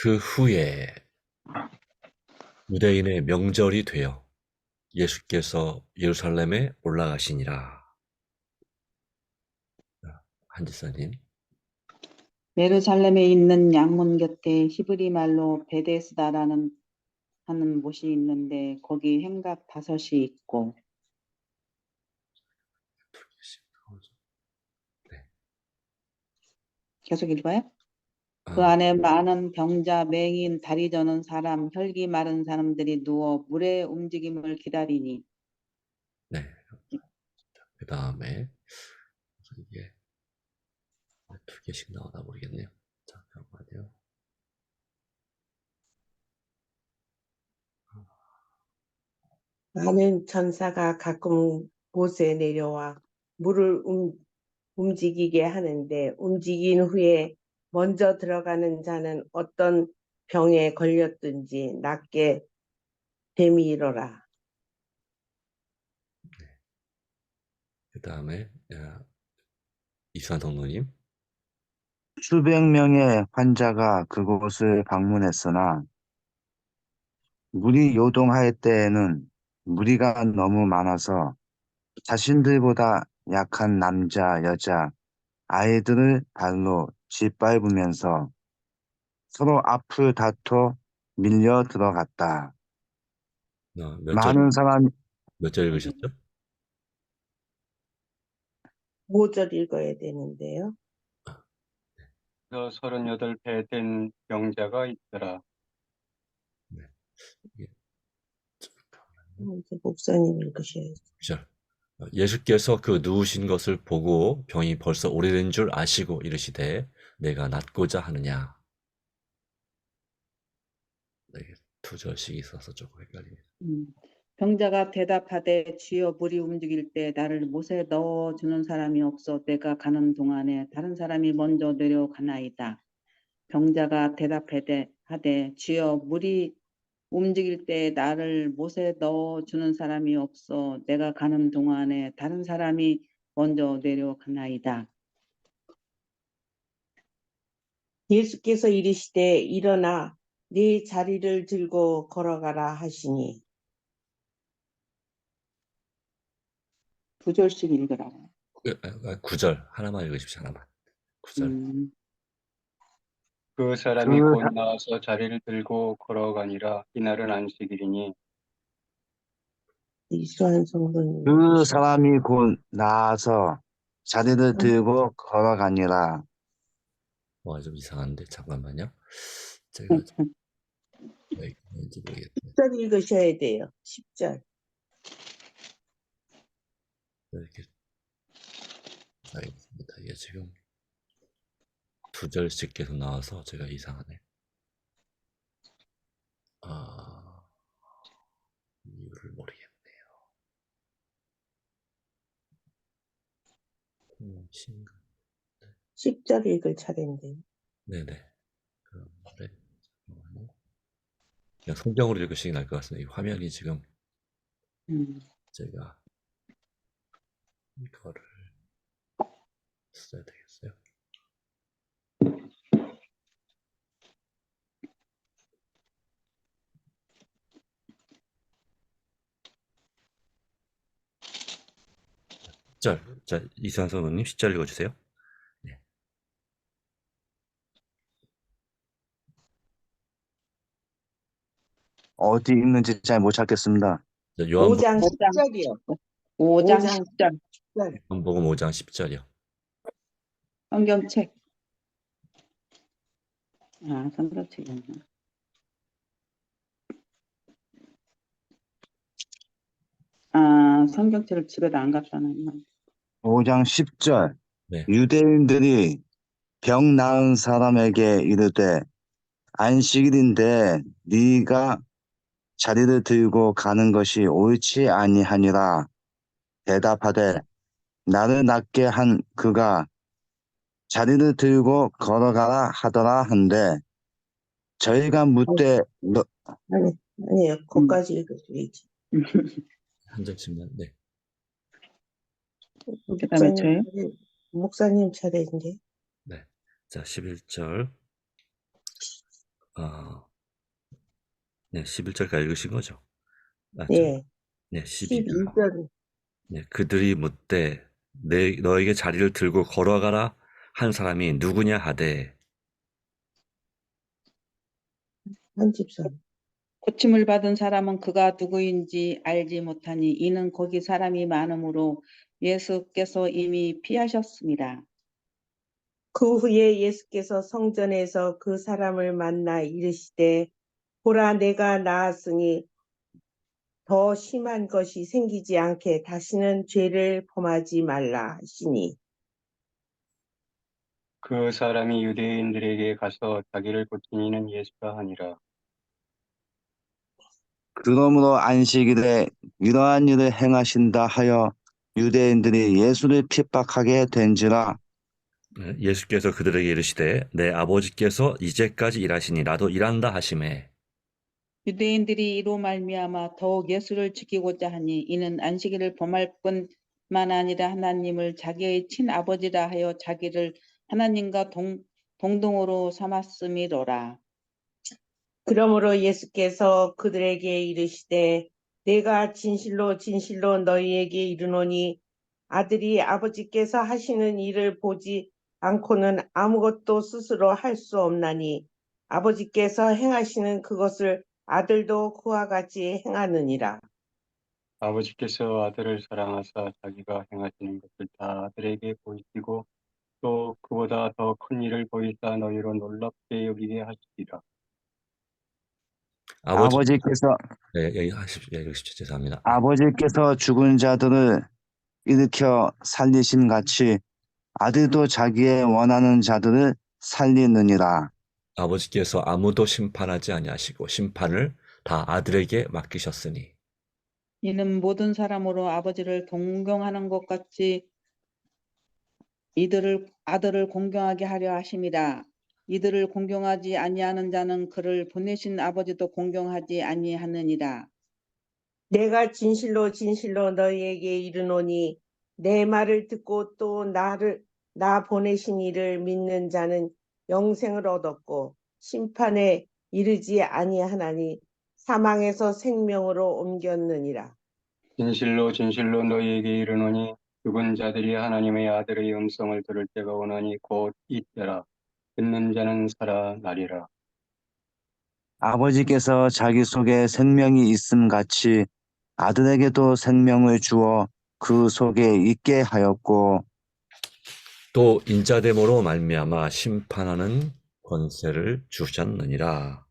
그 후에 유대인의 명절이 되어 예수께서 예루살렘에 올라가시니라. 한지사님. 예루살렘에 있는 양문 곁에 히브리 말로 베데스다라는 하는 못이 있는데 거기 행각 5이 있고. 네. 계속 읽어요? 그 아, 안에 많은 병자, 맹인, 다리 저는 사람, 혈기 마른 사람들이 누워 물의 움직임을 기다리니. 네. 그 다음에 이게 2개씩 나오나 모르겠네요. 잠깐만요. 많은 천사가 가끔 곳에 내려와 물을 움직이게 하는데 움직인 후에 먼저 들어가는 자는 어떤 병에 걸렸든지 낫게 되미이로라. 그 다음에 이수환 성도님. 수백 명의 환자가 그곳을 방문했으나 물이 요동할 때에는 무리가 너무 많아서 자신들보다 약한 남자, 여자, 아이들을 발로 짓밟으면서 서로 앞을 다퉈 밀려 들어갔다. 몇 절, 많은 사람, 몇 절 읽으셨죠? 5절 읽어야 되는데요. 38배 된 병자가 있더라. 네. 이게, 잠깐만요. 이제 목사님 읽으셔야죠. 6절. 예수께서 그 누우신 것을 보고 병이 벌써 오래된 줄 아시고 이르시되 내가 낫고자 하느냐. 네, 2절씩 있어서 조금 헷갈립니다. 병자가 대답하되 주여 물이 움직일 때 나를 못에 넣어주는 사람이 없어 내가 가는 동안에 다른 사람이 먼저 내려가나이다. 병자가 대답하되 주여 물이 움직일 때 나를 못에 넣어주는 사람이 없어 내가 가는 동안에 다른 사람이 먼저 내려가나이다. 예수께서 이르시되 일어나 네 자리를 들고 걸어가라 하시니 2절씩 읽으라. 9절 하나만 읽으십시오. 하나만. 9절. 그 사람이 그, 곧 나와서 자리를 들고 걸어가니라. 이날은 안식일이니 이수환 성도님 그 읽으셔야죠. 사람이 곧 나아서 자리를 들고 걸어가니라. 좀 이상한데 잠깐만요. 제가 왜 그런지 모르겠네. 10절 읽으셔야 돼요. 10절. 이렇게 알겠습니다. 이게 지금 2절씩 계속 나와서 제가 이상하네. 이유를 모르겠네요. 10절 읽을 차례인데요. 네네. 그런데 잠깐만요. 그냥 성경으로 읽으시긴 할 것 같습니다. 이 화면이 지금 제가 이거를 써야 되겠어요. 자, 이수환 선생님 10절 읽어주세요. 네. 어디 있는지 잘 못 찾겠습니다. 요한복음 5장 10절이요. 5장 5장 10절 10절. 5장 10절이요. 성경책. 성경책이었나. 성경책을 집에다 안 갖다 놨나. 5장 10절. 네. 유대인들이 병 나은 사람에게 이르되 안식일인데 네가 자리를 들고 가는 것이 옳지 아니하니라. 대답하되 나를 낫게 한 그가 자리를 들고 걸어가라 하더라 한데 저희가 묻되 아니요. 거기까지 읽으셔야지. 한 절씩만. 네. 그다음에 저요? 목사님 차례인데. 네. 자, 11절. 네, 11절까지 읽으신 거죠? 네, 네, 12절. 12절. 네, 그들이 묻되 너에게 자리를 들고 걸어가라 한 사람이 누구냐 하되 한 집사람. 고침을 받은 사람은 그가 누구인지 알지 못하니 이는 거기 사람이 많으므로 예수께서 이미 피하셨습니다. 그 후에 예수께서 성전에서 그 사람을 만나 이르시되 보라 내가 나았으니 더 심한 것이 생기지 않게 다시는 죄를 범하지 말라 하시니 그 사람이 유대인들에게 가서 자기를 고친 이는 예수라 하니라. 그러므로 안식일에 이러한 일을 행하신다 하여 유대인들이 예수를 핍박하게 된지라. 네, 예수께서 그들에게 이르시되 내 아버지께서 이제까지 일하시니 나도 일한다 하시매 유대인들이 이로 말미암아 더욱 예수를 죽이고자 하니 이는 안식일을 범할 뿐만 아니라 하나님을 자기의 친아버지라 하여 자기를 하나님과 동등으로 삼았음이로라. 그러므로 예수께서 그들에게 이르시되 내가 진실로 진실로 너희에게 이르노니 아들이 아버지께서 하시는 일을 보지 않고는 아무것도 스스로 할 수 없나니 아버지께서 행하시는 그것을 아들도 그와 같이 행하느니라. 아버지께서 아들을 사랑하사 자기가 행하시는 것을 다 아들에게 보이시고 또 그보다 더 큰 일을 보이사 너희로 놀랍게 여기게 하시리라. 아버지께서 네, 읽으십시오. 죄송합니다. 아버지께서 죽은 자들을 일으켜 살리심 같이 아들도 자기의 원하는 자들을 살리느니라. 아버지께서 아무도 심판하지 아니하시고 심판을 다 아들에게 맡기셨으니 이는 모든 사람으로 아버지를 동경하는 것 같이 아들을 공경하게 하려 하심이라. 이들을 공경하지 아니하는 자는 그를 보내신 아버지도 공경하지 아니하느니라. 내가 진실로 진실로 너희에게 이르노니 내 말을 듣고 또 나 보내신 이를 믿는 자는 영생을 얻었고 심판에 이르지 아니하나니 사망에서 생명으로 옮겼느니라. 진실로 진실로 너희에게 이르노니 죽은 자들이 하나님의 아들의 음성을 들을 때가 오나니 곧 이때라. 듣는 자는 살아나리라. 아버지께서 자기 속에 생명이 있음 같이 아들에게도 생명을 주어 그 속에 있게 하였고 또 인자됨으로 말미암아 심판하는 권세를 주셨느니라.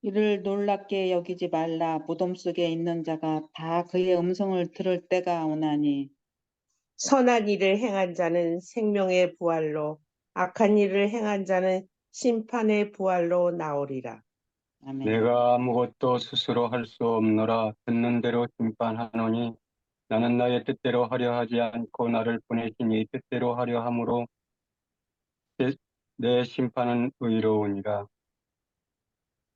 이를 놀랍게 여기지 말라. 무덤 속에 있는 자가 다 그의 음성을 들을 때가 오나니 선한 일을 행한 자는 생명의 부활로 악한 일을 행한 자는 심판의 부활로 나오리라. 아멘. 내가 아무것도 스스로 할 수 없노라. 듣는 대로 심판하노니 나는 나의 뜻대로 하려 하지 않고 나를 보내신 이 뜻대로 하려 함으로 내 심판은 의로우니라.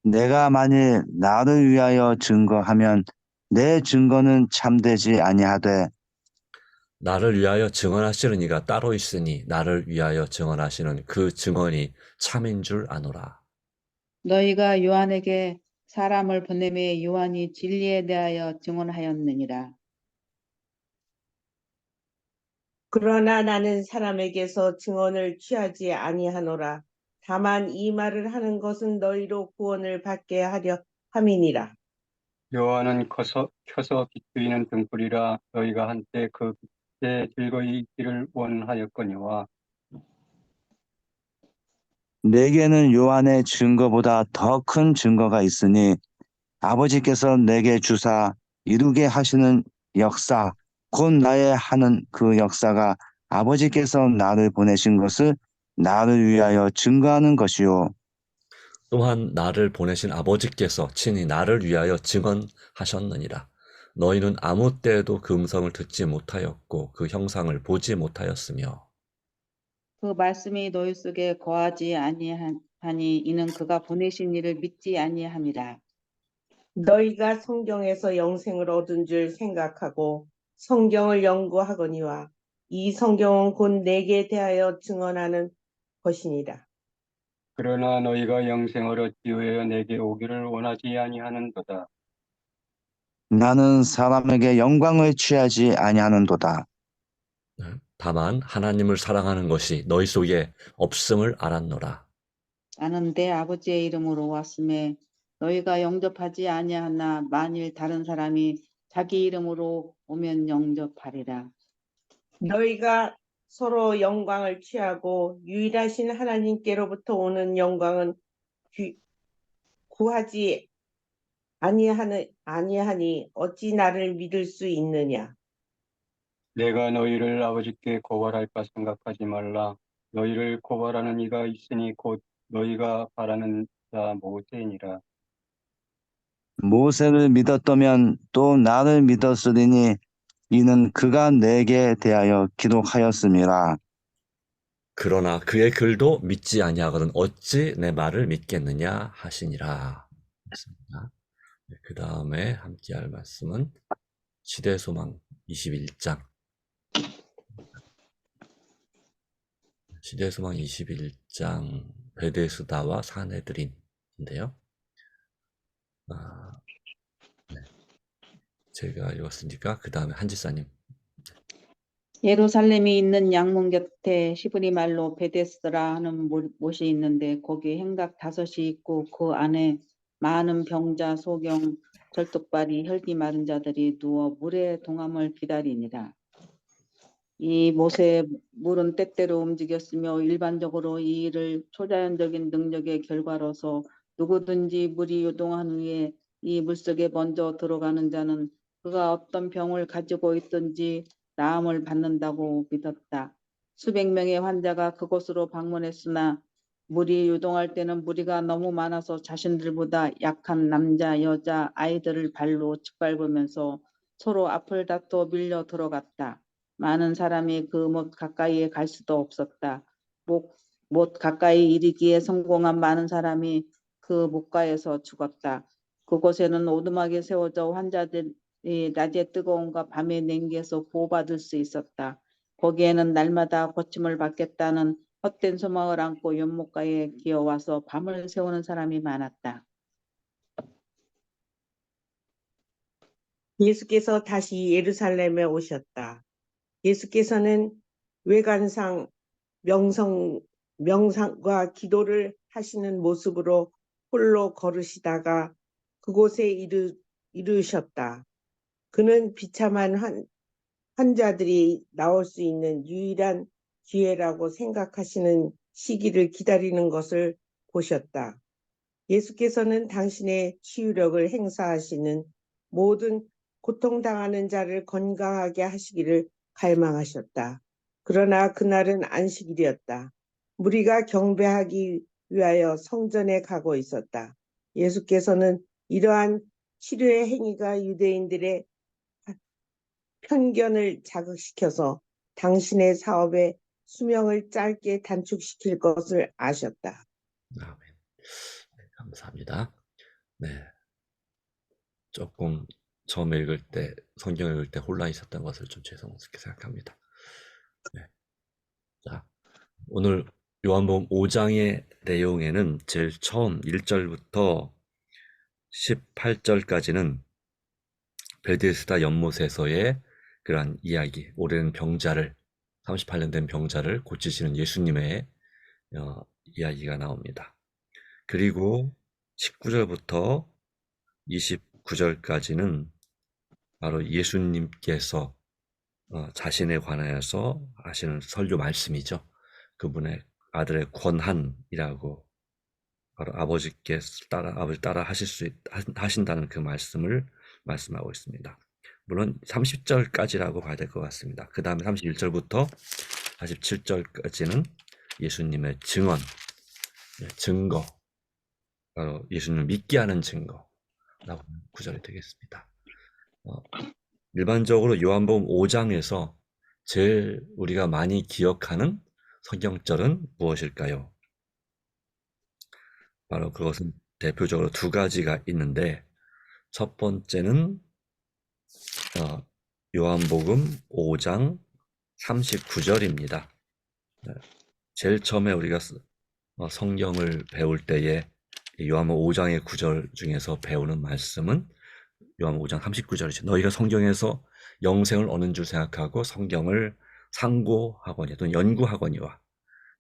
내가 만일 나를 위하여 증거하면 내 증거는 참되지 아니하되 나를 위하여 증언하시는 이가 따로 있으니 나를 위하여 증언하시는 그 증언이 참인 줄 아노라. 너희가 요한에게 사람을 보내매 요한이 진리에 대하여 증언하였느니라. 그러나 나는 사람에게서 증언을 취하지 아니하노라. 다만 이 말을 하는 것은 너희로 구원을 받게 하려 함이니라. 요한은 켜서 비추이는 등불이라. 너희가 한때 그 빛에 즐거이 있기를 원하였거니와 내게는 요한의 증거보다 더 큰 증거가 있으니 아버지께서 내게 주사 이루게 하시는 역사 곧 나의 하는 그 역사가 아버지께서 나를 보내신 것을 나를 위하여 증거하는 것이요 또한 나를 보내신 아버지께서 친히 나를 위하여 증언하셨느니라. 너희는 아무 때에도 그 음성을 듣지 못하였고 그 형상을 보지 못하였으며 그 말씀이 너희 속에 거하지 아니하니 이는 그가 보내신 이를 믿지 아니함이라. 너희가 성경에서 영생을 얻은 줄 생각하고 성경을 연구하거니와 이 성경은 곧 내게 대하여 증언하는 것이니라. 그러나 너희가 영생을 얻기 위하여 내게 오기를 원하지 아니하는도다. 나는 사람에게 영광을 취하지 아니하는도다. 다만 하나님을 사랑하는 것이 너희 속에 없음을 알았노라. 나는 내 아버지의 이름으로 왔음에 너희가 영접하지 아니하나 만일 다른 사람이 자기 이름으로 오면 영접하리라. 너희가 서로 영광을 취하고 유일하신 하나님께로부터 오는 영광은 구하지 아니하니 어찌 나를 믿을 수 있느냐? 내가 너희를 아버지께 고발할까 생각하지 말라. 너희를 고발하는 이가 있으니 곧 너희가 바라는 자 모세니라. 모세를 믿었다면 또 나를 믿었으리니 이는 그가 내게 대하여 기록하였음이라. 그러나 그의 글도 믿지 아니하거든 어찌 내 말을 믿겠느냐 하시니라. 그 다음에 함께할 말씀은 시대소망 21장. 시대소망 21장 베데스다와 사내들인인데요. 네. 제가 읽었으니까 그 다음에 한지사님. 예루살렘이 있는 양문 곁에 히브리 말로 베데스라 하는 못이 있는데 거기 행각 5이 있고 그 안에 많은 병자, 소경, 절뚝발이, 혈기 마른 자들이 누워 물의 동함을 기다리니라. 이 못의 물은 때때로 움직였으며 일반적으로 이 일을 초자연적인 능력의 결과로서 누구든지 물이 요동한 후에 이 물속에 먼저 들어가는 자는 그가 어떤 병을 가지고 있든지 나음을 받는다고 믿었다. 수백 명의 환자가 그곳으로 방문했으나 물이 요동할 때는 무리가 너무 많아서 자신들보다 약한 남자, 여자, 아이들을 발로 짓밟으면서 서로 앞을 다퉈 밀려 들어갔다. 많은 사람이 그 못 가까이에 갈 수도 없었다. 못 가까이 이르기에 성공한 많은 사람이 그 못가에서 죽었다. 그곳에는 오두막이 세워져 환자들이 낮에 뜨거움과 밤에 냉기에서 보호받을 수 있었다. 거기에는 날마다 고침을 받겠다는 헛된 소망을 안고 연못가에 기어와서 밤을 새우는 사람이 많았다. 예수께서 다시 예루살렘에 오셨다. 예수께서는 외관상 명상과 기도를 하시는 모습으로 홀로 걸으시다가 그곳에 이르셨다. 그는 비참한 환자들이 나올 수 있는 유일한 기회라고 생각하시는 시기를 기다리는 것을 보셨다. 예수께서는 당신의 치유력을 행사하시는 모든 고통당하는 자를 건강하게 하시기를 갈망하셨다. 그러나 그날은 안식일이었다. 무리가 경배하기 위하여 성전에 가고 있었다. 예수께서는 이러한 치료의 행위가 유대인들의 편견을 자극시켜서 당신의 사업의 수명을 짧게 단축시킬 것을 아셨다. 아멘. 네, 감사합니다. 네. 조금 처음 읽을 때, 성경 읽을 때 혼란이 있었던 것을 좀 죄송스럽게 생각합니다. 네. 자, 오늘 요한복음 5장의 내용에는 제일 처음 1절부터 18절까지는 베데스다 연못에서의 그러한 이야기, 오랜 병자를 38년 된 병자를 고치시는 예수님의 이야기가 나옵니다. 그리고 19절부터 29절까지는 바로 예수님께서 자신에 관하여서 하시는 설교 말씀이죠. 그분의 아들의 권한이라고 바로 아버지 따라 하신다는 그 말씀을 말씀하고 있습니다. 물론 30절까지라고 봐야 될 것 같습니다. 그 다음에 31절부터 47절까지는 예수님의 증언, 증거, 바로 예수님을 믿게 하는 증거라고 하는 구절이 되겠습니다. 일반적으로 요한복음 5장에서 제일 우리가 많이 기억하는 성경절은 무엇일까요? 바로 그것은 대표적으로 2가지가 있는데, 첫 번째는 요한복음 5장 39절입니다. 제일 처음에 우리가 성경을 배울 때에 요한복음 5장의 구절 중에서 배우는 말씀은 요한복음 5장 39절이죠. 너희가 성경에서 영생을 얻는 줄 생각하고 성경을 상고하거니 또는 연구하거니와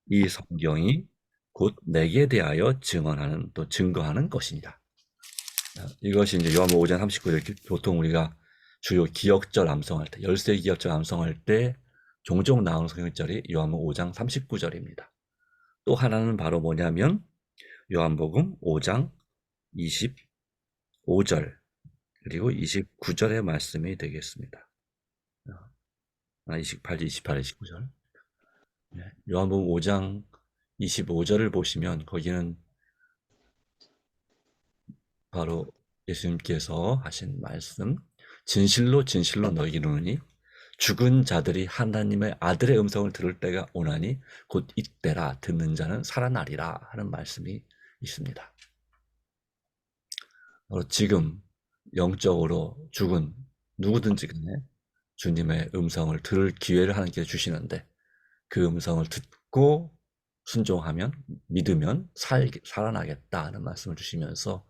이 성경이 곧 내게 대하여 증언하는 또 증거하는 것이니라. 이것이 이제 요한복음 5장 39절, 보통 우리가 주요 기억절 암송할 때, 열세 기억절 암송할 때 종종 나오는 성경절이 요한복음 5장 39절입니다. 또 하나는 바로 뭐냐면 요한복음 5장 25절 그리고 29절의 말씀이 되겠습니다. 28, 29절. 요한복음 5장 25절을 보시면 거기는 바로 예수님께서 하신 말씀, 진실로 진실로 너희에게 이르노니 죽은 자들이 하나님의 아들의 음성을 들을 때가 오나니 곧 이때라. 듣는 자는 살아나리라 하는 말씀이 있습니다. 바로 지금 영적으로 죽은 누구든지 간에 주님의 음성을 들을 기회를 하나님께서 주시는데 그 음성을 듣고 순종하면, 믿으면 살아나겠다 하는 말씀을 주시면서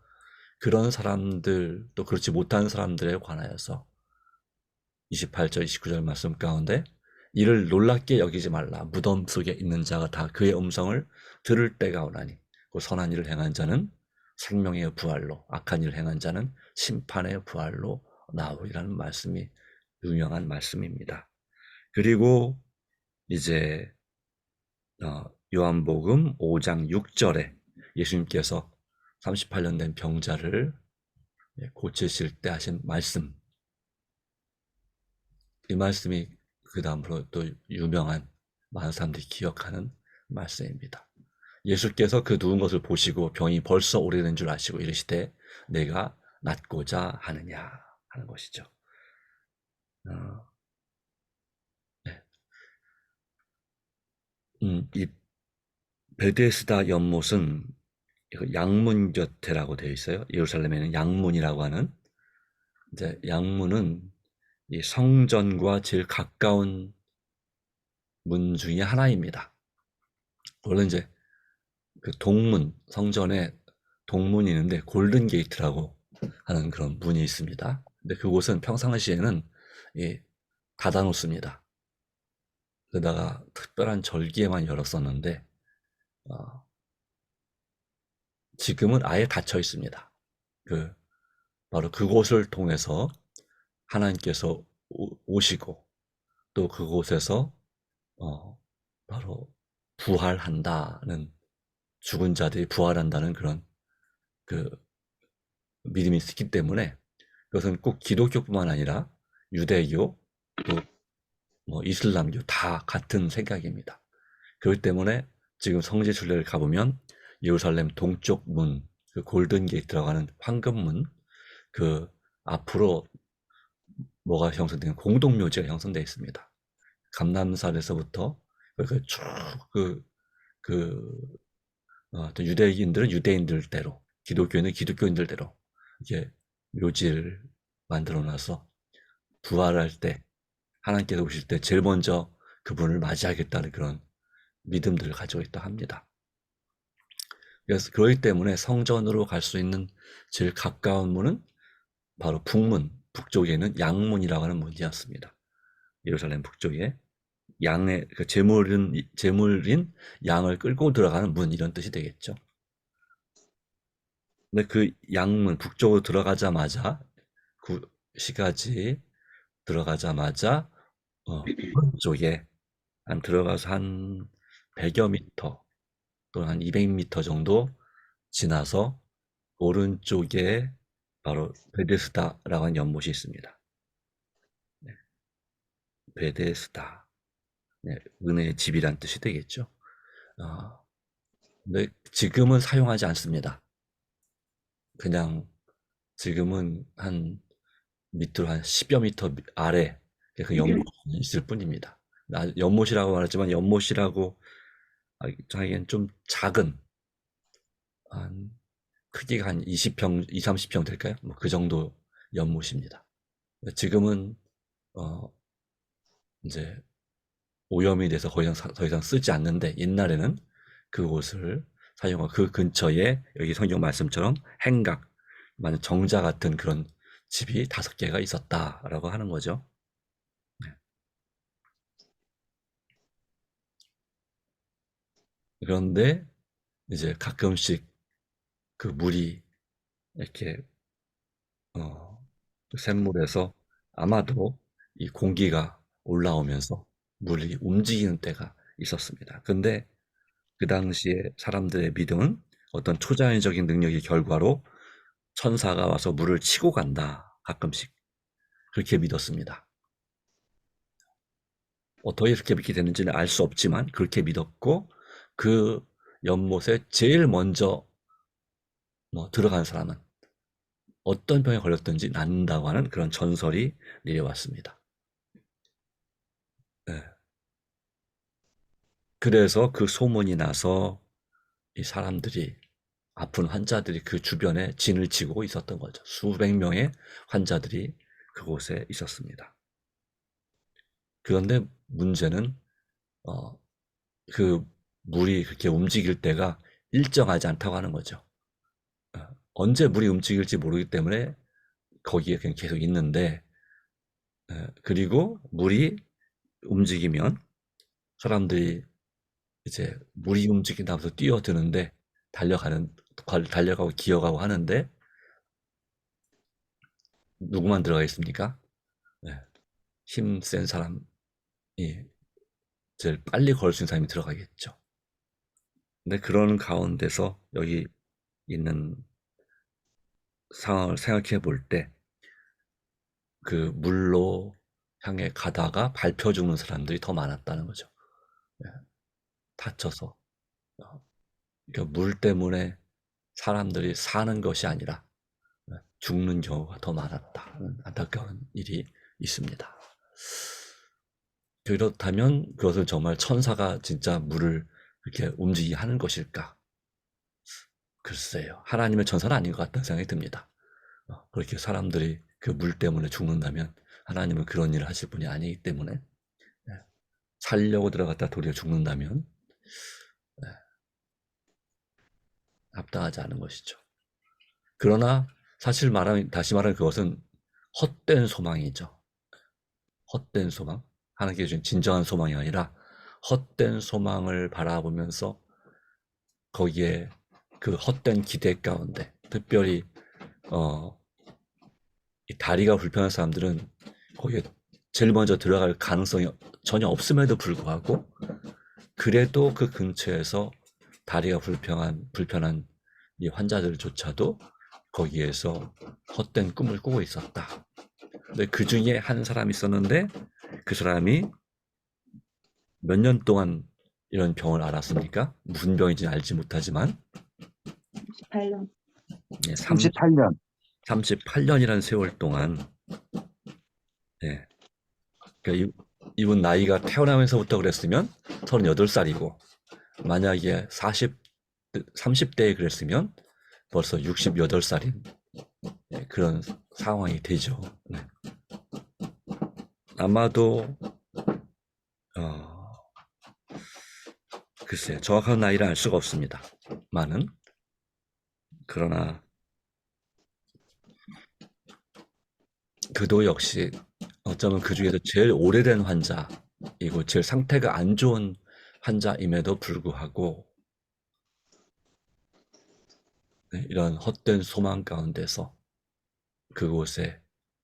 그런 사람들, 또 그렇지 못한 사람들에 관하여서 28절, 29절 말씀 가운데 이를 놀랍게 여기지 말라. 무덤 속에 있는 자가 다 그의 음성을 들을 때가 오나니 그 선한 일을 행한 자는 생명의 부활로, 악한 일을 행한 자는 심판의 부활로 나오리라는 말씀이 유명한 말씀입니다. 그리고 이제 요한복음 5장 6절에 예수님께서 38년 된 병자를 고치실 때 하신 말씀, 이 말씀이 그 다음으로 또 유명한 많은 사람들이 기억하는 말씀입니다. 예수께서 그 누운 것을 보시고 병이 벌써 오래된 줄 아시고 이르시되 내가 낫고자 하느냐 하는 것이죠. 네. 이 베데스다 연못은 양문 곁에라고 되어 있어요. 예루살렘에는 양문이라고 하는, 이제 양문은 이 성전과 제일 가까운 문 중에 하나입니다. 원래 이제 그 동문, 성전에 동문이 있는데 골든 게이트라고 하는 그런 문이 있습니다. 근데 그곳은 평상시에는 닫아놓습니다. 그러다가 특별한 절기에만 열었었는데 지금은 아예 닫혀 있습니다. 바로 그곳을 통해서 하나님께서 오시고 또 그곳에서 바로 부활한다는, 죽은 자들이 부활한다는 그런 믿음이 있기 때문에 그것은 꼭 기독교뿐만 아니라 유대교 또 이슬람교 다 같은 생각입니다. 그렇기 때문에 지금 성지 순례를 가보면 예루살렘 동쪽 문, 그 골든 게이트라고 하는 황금문, 그 앞으로 뭐가 형성되는 공동묘지가 형성되어 있습니다. 감람산에서부터 또 유대인들은 유대인들대로, 기독교인은 기독교인들대로 이렇게 묘지를 만들어 놔서 부활할 때, 하나님께서 오실 때 제일 먼저 그분을 맞이하겠다는 그런 믿음들을 가지고 있다 합니다. 그래서 그렇기 때문에 성전으로 갈 수 있는 제일 가까운 문은 바로 북문, 북쪽에 있는 양문이라고 하는 문이었습니다. 예루살렘 북쪽에 양의 제물인 양을 끌고 들어가는 문, 이런 뜻이 되겠죠. 근데 그 양문 북쪽으로 들어가자마자 시가지 들어가자마자 오른쪽에 들어가서 한 100여 미터 또는 한 200미터 정도 지나서 오른쪽에 바로 베데스다라고 하는 연못이 있습니다. 네. 베데스다, 네, 은혜의 집이란 뜻이 되겠죠. 근데 지금은 사용하지 않습니다. 그냥 지금은 밑으로 한 10여 미터 아래 그 연못이 있을 뿐입니다. 연못이라고 말했지만 연못이라고 하기엔 좀 작은, 크기가 한 20평, 30평 될까요? 그 정도 연못입니다. 지금은 이제 오염이 돼서 더 이상 쓰지 않는데 옛날에는 그곳을 사용하고 그 근처에 여기 성경 말씀처럼 행각, 만약 정자 같은 그런 집이 5개가 있었다라고 하는 거죠. 그런데 이제 가끔씩 그 물이 이렇게 그 샘물에서 아마도 이 공기가 올라오면서 물이 움직이는 때가 있었습니다. 근데 그 당시에 사람들의 믿음은 어떤 초자연적인 능력의 결과로 천사가 와서 물을 치고 간다. 가끔씩 그렇게 믿었습니다. 어떻게 그렇게 믿게 되는지는 알 수 없지만 그렇게 믿었고 그 연못에 제일 먼저 들어간 사람은 어떤 병에 걸렸든지 낫는다고 하는 그런 전설이 내려왔습니다. 네. 그래서 그 소문이 나서 이 사람들이 아픈 환자들이 그 주변에 진을 치고 있었던 거죠. 수백 명의 환자들이 그곳에 있었습니다. 그런데 문제는 그 물이 그렇게 움직일 때가 일정하지 않다고 하는 거죠. 언제 물이 움직일지 모르기 때문에 거기에 그냥 계속 있는데 그리고 물이 움직이면 사람들이 이제 물이 움직인다면서 뛰어드는데 달려가고 기어가고 하는데 누구만 들어가 있습니까? 힘센 사람이 제일 빨리 걸을 수 있는 사람이 들어가겠죠. 근데 그런 가운데서 여기 있는 상황을 생각해 볼 때 그 물로 향해 가다가 밟혀 죽는 사람들이 더 많았다는 거죠. 다쳐서. 그러니까 물 때문에 사람들이 사는 것이 아니라 죽는 경우가 더 많았다는 안타까운 일이 있습니다. 그렇다면 그것을 정말 천사가 진짜 물을 이렇게 움직이게 하는 것일까? 글쎄요. 하나님의 천사는 아닌 것 같다는 생각이 듭니다. 그렇게 사람들이 그 물 때문에 죽는다면 하나님은 그런 일을 하실 분이 아니기 때문에 살려고 들어갔다 도리어 죽는다면 합당하지 않은 것이죠. 그러나 사실 다시 말하면 그것은 헛된 소망이죠. 헛된 소망. 하나님께 주신 진정한 소망이 아니라 헛된 소망을 바라보면서 거기에 그 헛된 기대 가운데 특별히 이 다리가 불편한 사람들은 거기에 제일 먼저 들어갈 가능성이 전혀 없음에도 불구하고 그래도 그 근처에서 다리가 불편한 이 환자들조차도 거기에서 헛된 꿈을 꾸고 있었다. 근데 그 중에 한 사람이 있었는데 그 사람이 몇 년 동안 이런 병을 앓았습니까? 무슨 병인지는 알지 못하지만 8년. 38년. 38년이라는 세월 동안 그러니까 이분 나이가 태어나면서부터 그랬으면 38살이고 만약에 30대에 그랬으면 벌써 68살인 그런 상황이 되죠. 아마도 글쎄 정확한 나이를 알 수가 없습니다. 그러나 그도 역시 어쩌면 그 중에서 제일 오래된 환자이고 제일 상태가 안 좋은 환자임에도 불구하고 이런 헛된 소망 가운데서 그곳에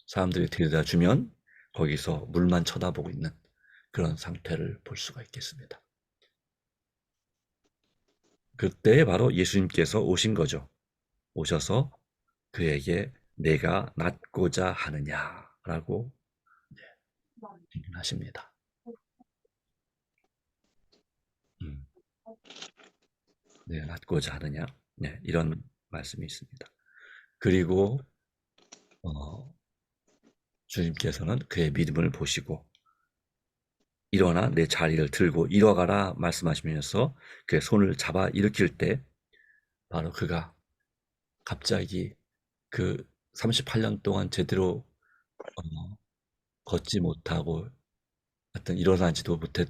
사람들이 데려다 주면 거기서 물만 쳐다보고 있는 그런 상태를 볼 수가 있겠습니다. 그때 바로 예수님께서 오신 거죠. 오셔서 그에게 내가 낫고자 하느냐라고 질문하십니다. 내가 낫고자 하느냐? 이런 말씀이 있습니다. 그리고 주님께서는 그의 믿음을 보시고 일어나 내 자리를 들고 일어가라 말씀하시면서 그의 손을 잡아 일으킬 때 바로 그가 갑자기 그 38년 동안 제대로 걷지 못하고 하여튼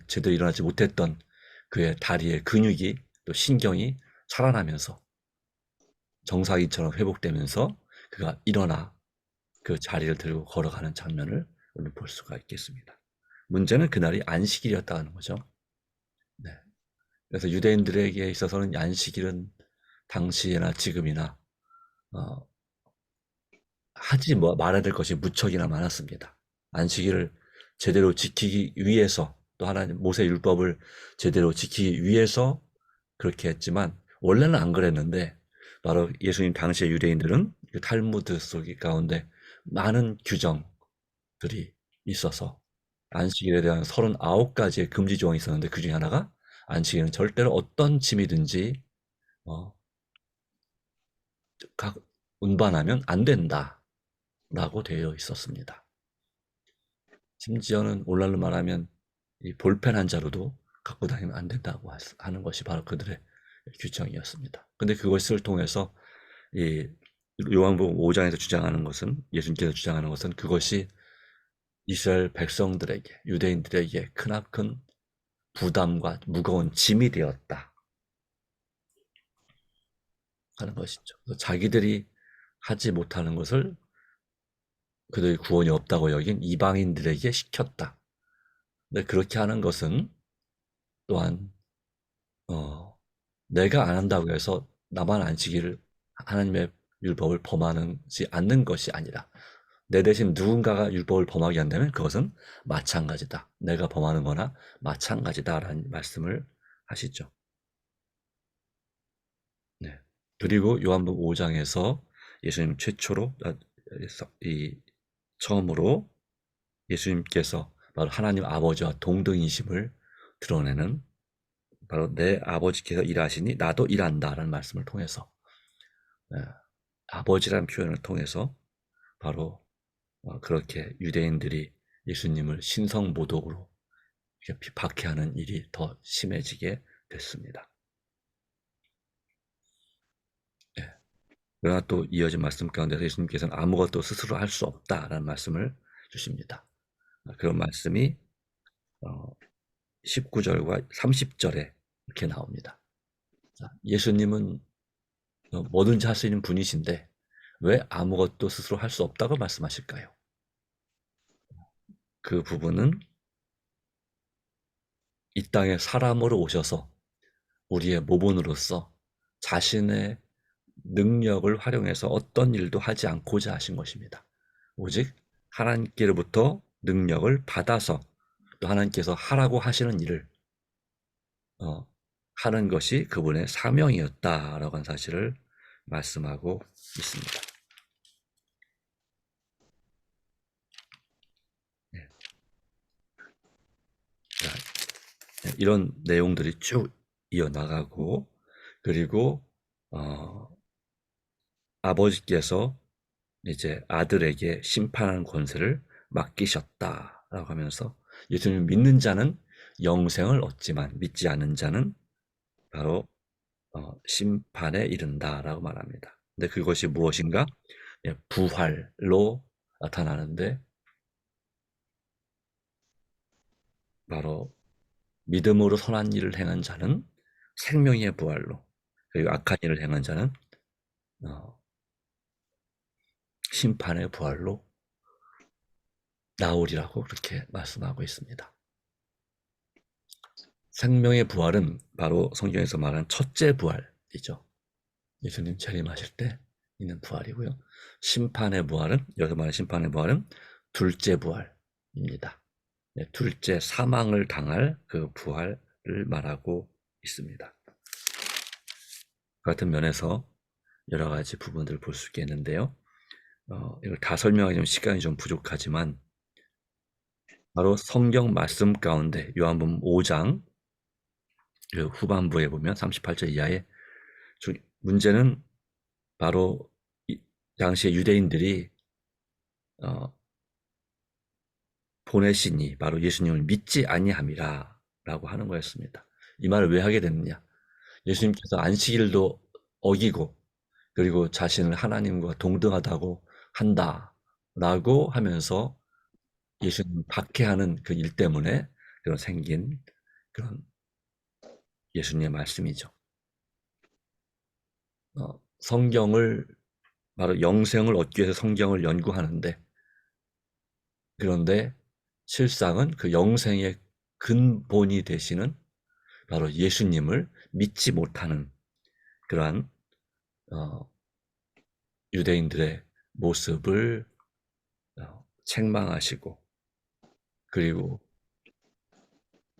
제대로 일어나지 못했던 그의 다리의 근육이 또 신경이 살아나면서 정사기처럼 회복되면서 그가 일어나 그 자리를 들고 걸어가는 장면을 우리는 볼 수가 있겠습니다. 문제는 그날이 안식일이었다는 거죠. 네. 그래서 유대인들에게 있어서는 안식일은 당시나 지금이나 말아야 될 것이 무척이나 많았습니다. 안식일을 제대로 지키기 위해서, 또 하나님 모세 율법을 제대로 지키기 위해서 그렇게 했지만 원래는 안 그랬는데, 바로 예수님 당시의 유대인들은 그 탈무드 속 가운데 많은 규정들이 있어서 안식일에 대한 39가지의 금지 조항이 있었는데, 그 중에 하나가 안식일은 절대로 어떤 짐이든지 운반하면 안 된다라고 되어 있었습니다. 심지어는 오늘날로 말하면 이 볼펜 한 자루도 갖고 다니면 안 된다고 하는 것이 바로 그들의 규정이었습니다. 근데 그것을 통해서 이 요한복음 5장에서 주장하는 것은, 예수님께서 주장하는 것은 그것이 이스라엘 백성들에게, 유대인들에게 크나큰 부담과 무거운 짐이 되었다 하는 것이죠. 자기들이 하지 못하는 것을 그들의 구원이 없다고 여긴 이방인들에게 시켰다. 근데 그렇게 하는 것은 또한 내가 안 한다고 해서 나만 안식일을, 하나님의 율법을 범하지 않는 것이 아니라, 내 대신 누군가가 율법을 범하게 한다면 그것은 마찬가지다. 내가 범하는 거나 마찬가지다라는 말씀을 하시죠. 네. 그리고 요한복음 5장에서 예수님 최초로 처음으로 예수님께서 바로 하나님 아버지와 동등이심을 드러내는, 바로 내 아버지께서 일하시니 나도 일한다라는 말씀을 통해서, 아버지라는 표현을 통해서 바로 그렇게 유대인들이 예수님을 신성모독으로 박해하는 일이 더 심해지게 됐습니다. 그러나 또 이어진 말씀 가운데서 예수님께서는 아무것도 스스로 할 수 없다라는 말씀을 주십니다. 그런 말씀이 19절과 30절에 이렇게 나옵니다. 예수님은 뭐든지 할 수 있는 분이신데 왜 아무것도 스스로 할 수 없다고 말씀하실까요? 그 부분은 이 땅에 사람으로 오셔서 우리의 모본으로서 자신의 능력을 활용해서 어떤 일도 하지 않고자 하신 것입니다. 오직 하나님께로부터 능력을 받아서 또 하나님께서 하라고 하시는 일을 하는 것이 그분의 사명이었다라고 하는 사실을 말씀하고 있습니다. 이런 내용들이 쭉 이어나가고, 그리고 아버지께서 이제 아들에게 심판하는 권세를 맡기셨다라고 하면서, 예수님을 믿는 자는 영생을 얻지만 믿지 않는 자는 바로 심판에 이른다라고 말합니다. 근데 그것이 무엇인가? 부활로 나타나는데, 바로 믿음으로 선한 일을 행한 자는 생명의 부활로, 그리고 악한 일을 행한 자는 심판의 부활로 나오리라고 그렇게 말씀하고 있습니다. 생명의 부활은 바로 성경에서 말하는 첫째 부활이죠. 예수님 재림하실 때 있는 부활이고요. 심판의 부활은, 여기서 말하는 심판의 부활은 둘째 부활입니다. 둘째 사망을 당할 그 부활을 말하고 있습니다. 같은 면에서 여러 가지 부분들을 볼 수 있겠는데요. 이걸 다 설명하기 좀 시간이 좀 부족하지만, 바로 성경 말씀 가운데 요한복음 5장 그 후반부에 보면 38절 이하에 문제는 바로 이 당시의 유대인들이 보내시니 바로 예수님을 믿지 아니함이라 라고 하는 거였습니다. 이 말을 왜 하게 됐느냐? 예수님께서 안식일도 어기고, 그리고 자신을 하나님과 동등하다고 한다라고 하면서 예수님 박해하는 그 일 때문에 그런 생긴 그런 예수님의 말씀이죠. 성경을 바로 영생을 얻기 위해서 성경을 연구하는데, 그런데 실상은 그 영생의 근본이 되시는 바로 예수님을 믿지 못하는 그러한 유대인들의 모습을 책망하시고, 그리고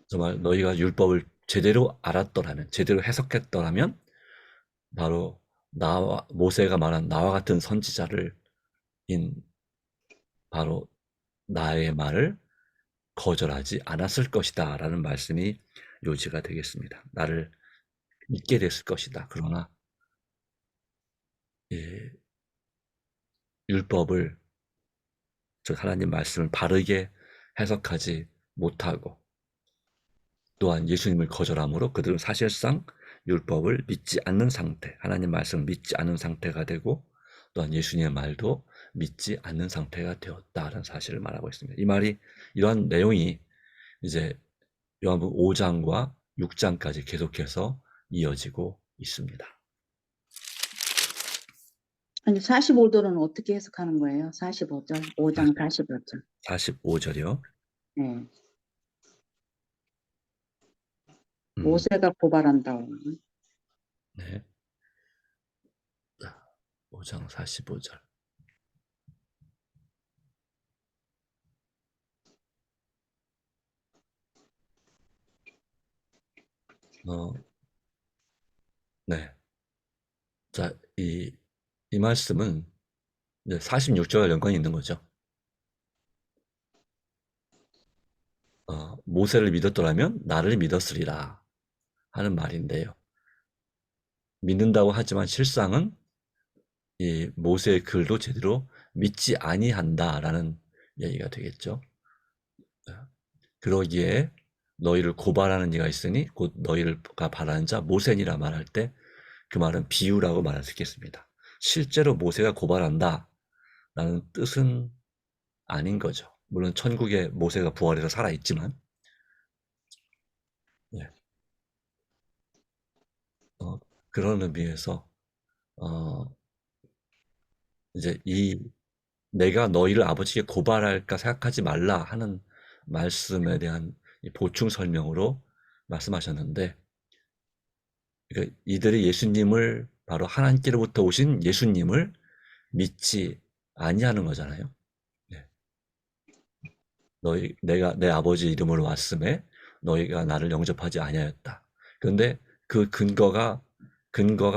정말 너희가 율법을 제대로 알았더라면, 제대로 해석했더라면 바로 나와 모세가 말한 나와 같은 선지자를 바로 나의 말을 거절하지 않았을 것이다 라는 말씀이 요지가 되겠습니다. 나를 믿게 됐을 것이다. 그러나 율법을, 즉 하나님 말씀을 바르게 해석하지 못하고 또한 예수님을 거절함으로 그들은 사실상 율법을 믿지 않는 상태, 하나님 말씀을 믿지 않는 상태가 되고 또한 예수님의 말도 믿지 않는 상태가 되었다라는 사실을 말하고 있습니다. 이 말이, 이러한 내용이 이제 요한복음 5장과 6장까지 계속해서 이어지고 있습니다. 아니 45절은 어떻게 해석하는 거예요? 45절, 5장 45절. 45절이요. 네. 모세가 고발한다고. 네. 5장 45절. 네. 자, 이 말씀은 46절과 연관이 있는 거죠. 모세를 믿었더라면 나를 믿었으리라 하는 말인데요. 믿는다고 하지만 실상은 이 모세의 글도 제대로 믿지 아니한다라는 얘기가 되겠죠. 그러기에 너희를 고발하는 이가 있으니 곧 너희가 바라는 자 모세니라 말할 때 그 말은 비유라고 말할 수 있겠습니다. 실제로 모세가 고발한다 라는 뜻은 아닌 거죠. 물론 천국에 모세가 부활해서 살아있지만, 네. 그런 의미에서 이제 내가 너희를 아버지께 고발할까 생각하지 말라 하는 말씀에 대한 보충 설명으로 말씀하셨는데, 그러니까 이들이 예수님을, 바로 하나님께로부터 오신 예수님을 믿지 아니하는 거잖아요. 네. 내가 내 아버지 이름으로 왔음에 너희가 나를 영접하지 아니하였다. 그런데 그 근거가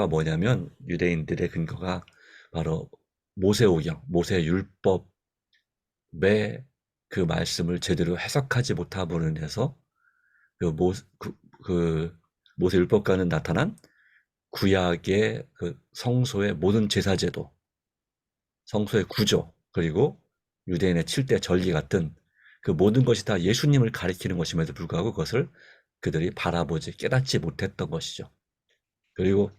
뭐냐면, 유대인들의 근거가 바로 모세오경, 모세 율법의 그 말씀을 제대로 해석하지 못함으로 인해서 그 모세 율법과는 나타난 구약의 그 성소의 모든 제사제도, 성소의 구조, 그리고 유대인의 7대 전리 같은 그 모든 것이 다 예수님을 가리키는 것임에도 불구하고 그것을 그들이 바라보지, 깨닫지 못했던 것이죠. 그리고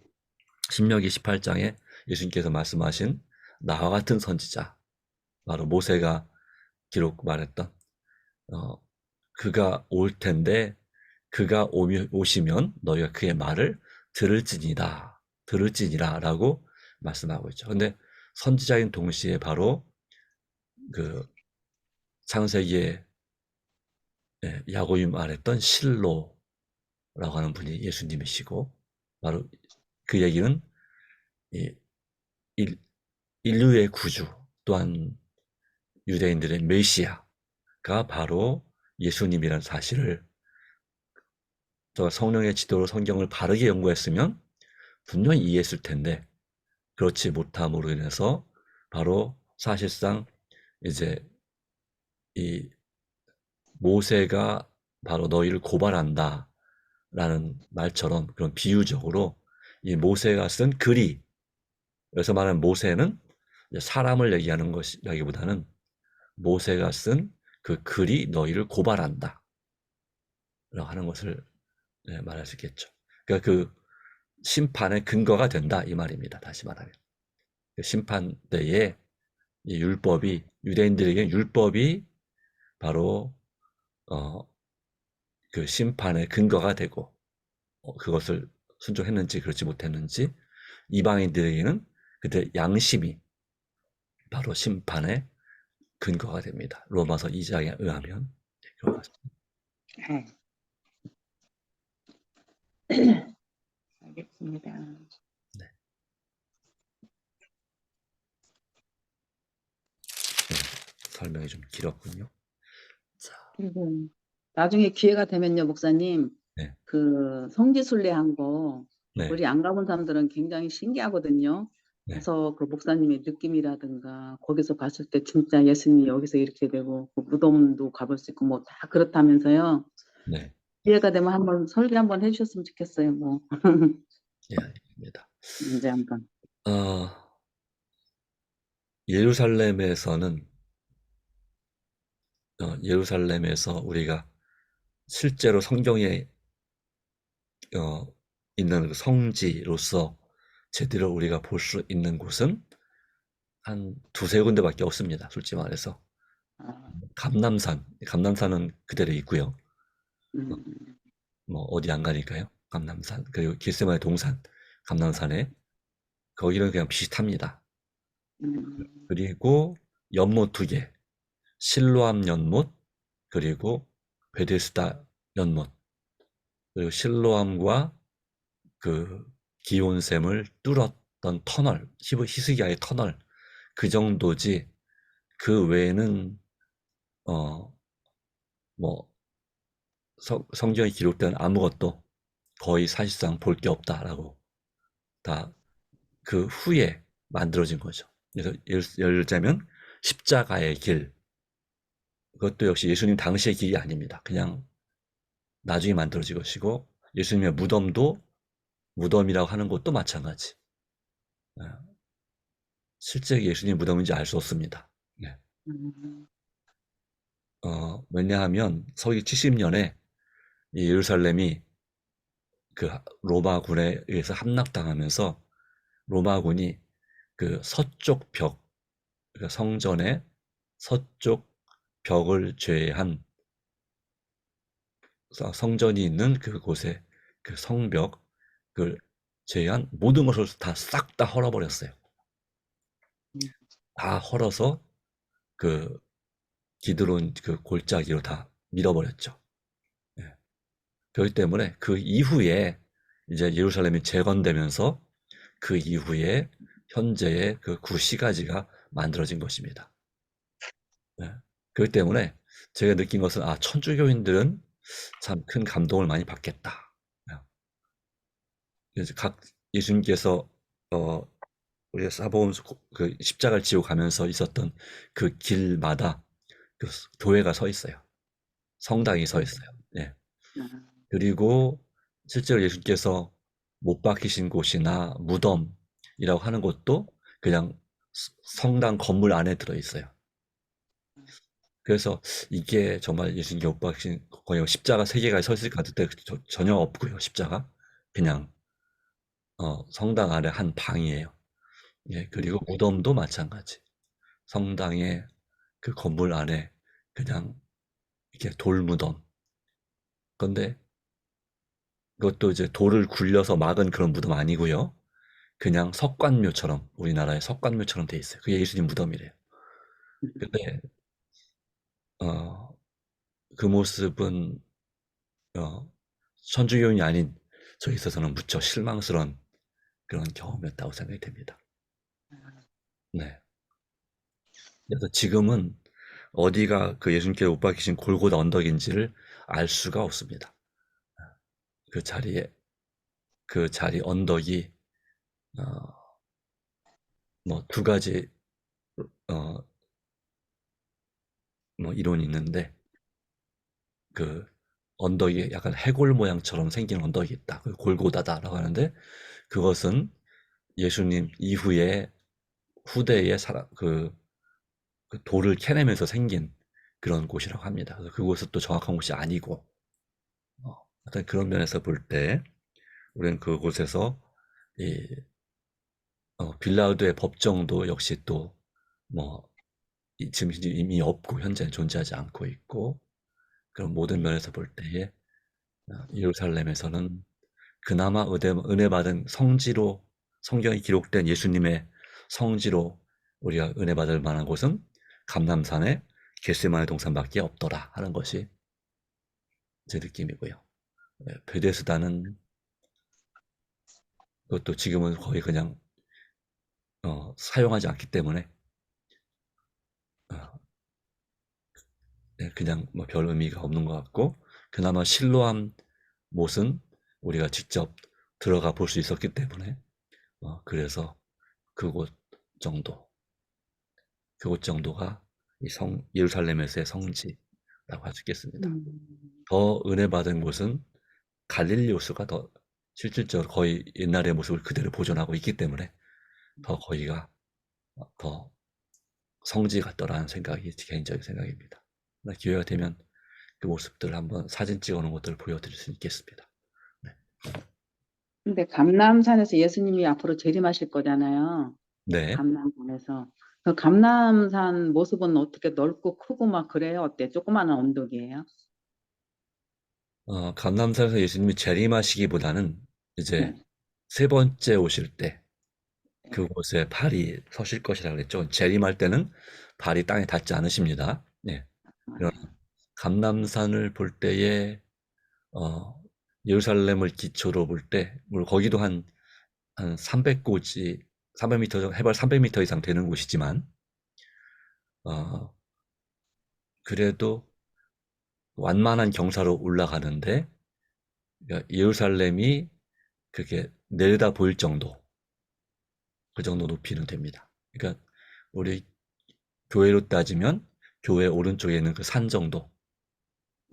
신명기 18장에 예수님께서 말씀하신 나와 같은 선지자, 바로 모세가 말했던 그가 올 텐데 그가 오시면 너희가 그의 말을 들을지니라 라고 말씀하고 있죠. 근데 선지자인 동시에 바로 그 창세기에 야곱이 말했던 실로라고 하는 분이 예수님이시고, 바로 그 얘기는 인류의 구주 또한 유대인들의 메시아가 바로 예수님이라는 사실을 성령의 지도로 성경을 바르게 연구했으면 분명히 이해했을 텐데 그렇지 못함으로 인해서 바로 사실상 이제 이 모세가 바로 너희를 고발한다 라는 말처럼 그런 비유적으로 이 모세가 쓴 글이, 그래서 말하는 모세는 사람을 얘기하는 것이라기보다는 모세가 쓴 그 글이 너희를 고발한다 라고 하는 것을 말할 수 있겠죠. 그러니까 그 심판의 근거가 된다 이 말입니다. 다시 말하면 그 심판 때에 이 율법이, 유대인들에게 율법이 바로 그 심판의 근거가 되고 그것을 순종했는지 그렇지 못했는지 이방인들에게는 그때 양심이 바로 심판의 근거가 됩니다. 로마서 2장에 의하면 그런 것입니다. 알겠습니다. 네. 설명이 좀 길었군요. 자, 그리고 나중에 기회가 되면요, 목사님, 네. 그 성지순례한 거 네. 우리 안 가본 사람들은 굉장히 신기하거든요. 네. 그래서 그 목사님의 느낌이라든가 거기서 봤을 때 진짜 예수님이 여기서 이렇게 되고 그 무덤도 가볼 수 있고 뭐 다 그렇다면서요. 네. 기회가 되면 한번 설계 한번 해주셨으면 좋겠어요. 뭐 예, 알겠습니다. 이제 한번. 예루살렘에서는 예루살렘에서 우리가 실제로 성경에 있는 그 성지로서 제대로 우리가 볼 수 있는 곳은 한 두세 군데밖에 없습니다. 솔직히 말해서. 아, 감남산은 그대로 있고요. 음, 뭐 어디 안 가니까요. 감남산 그리고 겟세마네 동산, 감남산에 거기는 그냥 비슷합니다. 그리고 연못 두 개, 실로암 연못 그리고 베데스다 연못 그리고 실로암과 그 기온샘을 뚫었던 터널, 히스기야의 터널 그 정도지 그 외에는 뭐 성경에 기록된 아무것도 거의 사실상 볼 게 없다라고 다 그 후에 만들어진 거죠. 그래서 예를 들자면 십자가의 길 그것도 역시 예수님 당시의 길이 아닙니다. 그냥 나중에 만들어진 것이고 예수님의 무덤도 무덤이라고 하는 것도 마찬가지. 실제 예수님 무덤인지 알 수 없습니다. 네. 왜냐하면 서기 70년에 이 예루살렘이 그 로마군에 의해서 함락당하면서 로마군이 그 서쪽 벽, 그러니까 성전의 서쪽 벽을 제외한 성전이 있는 그곳에 그 성벽을 제외한 모든 것을 다 싹 다 헐어버렸어요. 다 헐어서 그 기드론 그 골짜기로 다 밀어버렸죠. 예. 그렇기 때문에 그 이후에 이제 예루살렘이 재건되면서 그 이후에 현재의 그 구시가지가 만들어진 것입니다. 예. 그렇기 때문에 제가 느낀 것은 천주교인들은 참 큰 감동을 많이 받겠다. 그래서 예수님께서 우리가 사복음 그 십자가를 지고 가면서 있었던 그 길마다 그 교회가 서 있어요. 성당이 서 있어요. 예. 그리고 실제로 예수님께서 못 박히신 곳이나 무덤이라고 하는 곳도 그냥 성당 건물 안에 들어 있어요. 그래서 이게 정말 예수님께 못 박히신 거의 십자가 세 개가 서 있을 것 같을 때 전혀 없고요. 십자가 그냥 성당 안에 한 방이에요. 예, 그리고 무덤도 마찬가지. 성당의 그 건물 안에 그냥 이렇게 돌무덤. 근데 그것도 이제 돌을 굴려서 막은 그런 무덤 아니고요. 그냥 석관묘처럼 우리나라의 석관묘처럼 돼 있어요. 그게 예수님 무덤이래요. 근데 그 모습은 천주교인이 아닌 저에 있어서는 무척 실망스러운 그런 경험이었다고 생각이 됩니다. 네. 그래서 지금은 어디가 그 예수님께서 못 박히신 골고다 언덕인지를 알 수가 없습니다. 그 자리 언덕이 뭐 두 가지 뭐 이론이 있는데 그 언덕이 약간 해골 모양처럼 생긴 언덕이 있다. 그 골고다다라고 하는데 그것은 예수님 이후에 후대에 그 돌을 캐내면서 생긴 그런 곳이라고 합니다. 그래서 그곳은 또 정확한 곳이 아니고 하여튼 그런 면에서 볼 때 우리는 그곳에서 이 빌라우드의 법정도 역시 또 뭐 지금 이미 없고 현재는 존재하지 않고 있고 그런 모든 면에서 볼 때에 예루살렘에서는 그나마 은혜 받은 성지로 성경에 기록된 예수님의 성지로 우리가 은혜 받을 만한 곳은 감람산에 겟세마네 동산밖에 없더라 하는 것이 제 느낌이고요. 베데스다는 그것도 지금은 거의 그냥 사용하지 않기 때문에 그냥 뭐 별 의미가 없는 것 같고, 그나마 실로암 못은 우리가 직접 들어가 볼 수 있었기 때문에 그래서 그곳 정도가 이 예루살렘에서의 성지라고 할 수 있겠습니다. 더 은혜 받은 곳은 갈릴리오스가 더 실질적으로 거의 옛날의 모습을 그대로 보존하고 있기 때문에 더 거기가 더 성지 같더라는 생각이 개인적인 생각입니다. 기회가 되면 그 모습들 한번 사진 찍어 놓은 것들을 보여드릴 수 있겠습니다. 근데 감람산에서 예수님이 앞으로 재림하실 거잖아요. 네. 감람산에서. 그 감람산 모습은 어떻게 넓고 크고 막 그래요? 어때? 조그마한 언덕이에요? 감람산에서 예수님이 재림하시기보다는 이제 네. 세 번째 오실 때 그곳에 발이 서실 것이라고 그랬죠. 재림할 때는 발이 땅에 닿지 않으십니다. 네. 그러나 감람산을 볼 때에 예루살렘을 기초로 볼 때, 물론 거기도 한 300고지, 300m, 해발 300m 이상 되는 곳이지만, 그래도 완만한 경사로 올라가는데, 그러니까 예루살렘이 그게 내려다 보일 정도, 그 정도 높이는 됩니다. 그러니까 우리 교회로 따지면 교회 오른쪽에 있는 그 산 정도,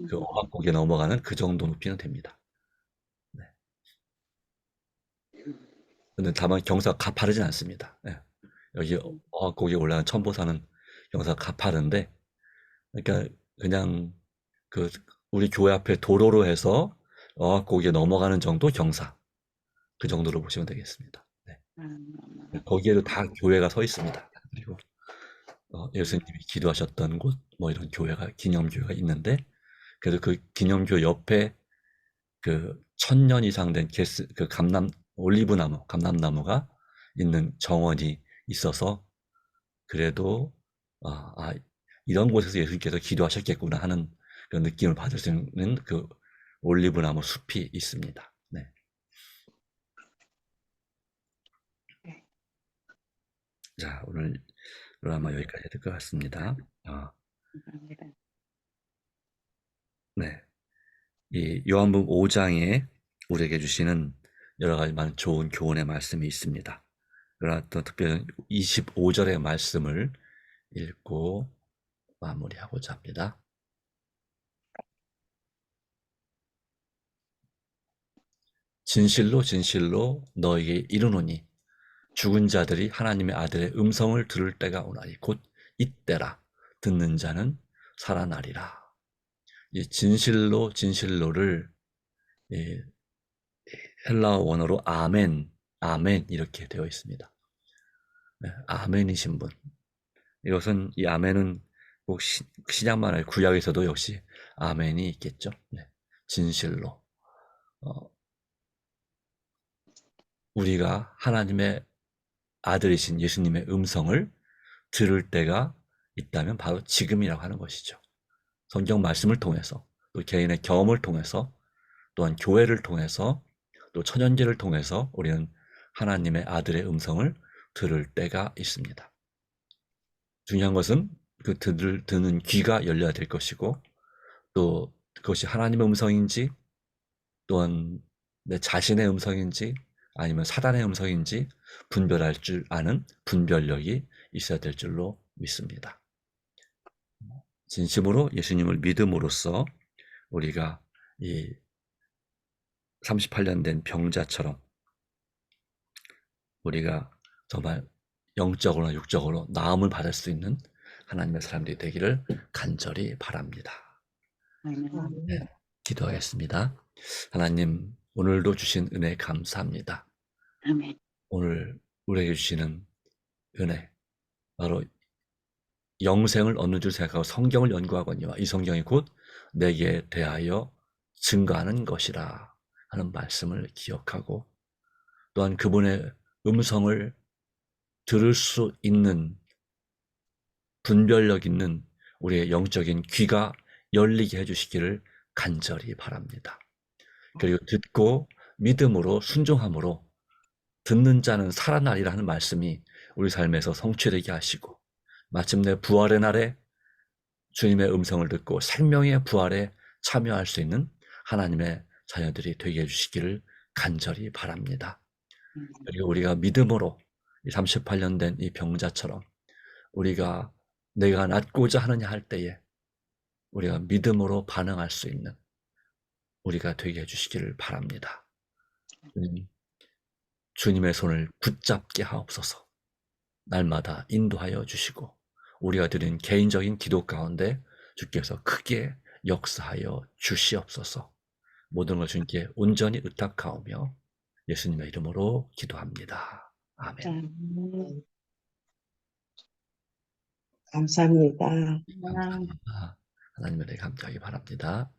그 어학고개 넘어가는 그 정도 높이는 됩니다. 네. 근데 다만 경사가 가파르진 않습니다. 네. 여기 어학고개 올라가는 천보산은 경사가 가파른데, 그러니까 그냥 그 우리 교회 앞에 도로로 해서 어학고개 넘어가는 정도 경사, 그 정도로 보시면 되겠습니다. 네. 거기에도 다 교회가 서 있습니다. 그리고 예수님이 기도하셨던 곳, 뭐 이런 교회가, 기념교회가 있는데, 그래서 그 기념교 옆에 그 1000년 이상 된 그 올리브나무, 감람나무가 있는 정원이 있어서, 그래도 이런 곳에서 예수님께서 기도하셨겠구나 하는 그런 느낌을 받을 수 있는 그 올리브나무 숲이 있습니다. 네. 자, 오늘 아마 여기까지 될 것 같습니다. 감사합니다. 네. 이 요한복음 5장에 우리에게 주시는 여러 가지 많은 좋은 교훈의 말씀이 있습니다. 그러나 또 특별히 25절의 말씀을 읽고 마무리하고자 합니다. 진실로 진실로 너에게 이르노니 죽은 자들이 하나님의 아들의 음성을 들을 때가 오나니 곧 이때라. 듣는 자는 살아나리라. 이 진실로 진실로를 헬라어 원어로 아멘 이렇게 되어 있습니다. 네, 아멘이신 분. 이것은 이 아멘은 꼭 신약만 아니라 구약에서도 역시 아멘이 있겠죠. 네, 진실로. 우리가 하나님의 아들이신 예수님의 음성을 들을 때가 있다면 바로 지금이라고 하는 것이죠. 성경 말씀을 통해서, 또 개인의 경험을 통해서, 또한 교회를 통해서, 또 천연제를 통해서 우리는 하나님의 아들의 음성을 들을 때가 있습니다. 중요한 것은 그 듣는 귀가 열려야 될 것이고, 또 그것이 하나님의 음성인지, 또한 내 자신의 음성인지, 아니면 사단의 음성인지 분별할 줄 아는 분별력이 있어야 될 줄로 믿습니다. 진심으로 예수님을 믿음으로써 우리가 이 38년 된 병자처럼 우리가 정말 영적으로나 육적으로 나음을 받을 수 있는 하나님의 사람들이 되기를 간절히 바랍니다. 네, 기도하겠습니다. 하나님, 오늘도 주신 은혜 감사합니다. 아멘. 오늘 우리에게 주시는 은혜, 바로 영생을 얻는 줄 생각하고 성경을 연구하거니와 이 성경이 곧 내게 대하여 증거하는 것이라 하는 말씀을 기억하고, 또한 그분의 음성을 들을 수 있는 분별력 있는 우리의 영적인 귀가 열리게 해주시기를 간절히 바랍니다. 그리고 듣고 믿음으로 순종함으로 듣는 자는 살아나리라 하는 말씀이 우리 삶에서 성취되게 하시고 마침내 부활의 날에 주님의 음성을 듣고 생명의 부활에 참여할 수 있는 하나님의 자녀들이 되게 해주시기를 간절히 바랍니다. 그리고 우리가 믿음으로 38년 된 이 병자처럼 우리가 내가 낫고자 하느냐 할 때에 우리가 믿음으로 반응할 수 있는 우리가 되게 해주시기를 바랍니다. 주님의 손을 붙잡게 하옵소서. 날마다 인도하여 주시고 우리가 드린 개인적인 기도 가운데 주께서 크게 역사하여 주시옵소서. 모든 걸 주님께 온전히 의탁하오며 예수님의 이름으로 기도합니다. 아멘. 감사합니다. 감사합니다. 하나님의 은혜 감사하기 바랍니다.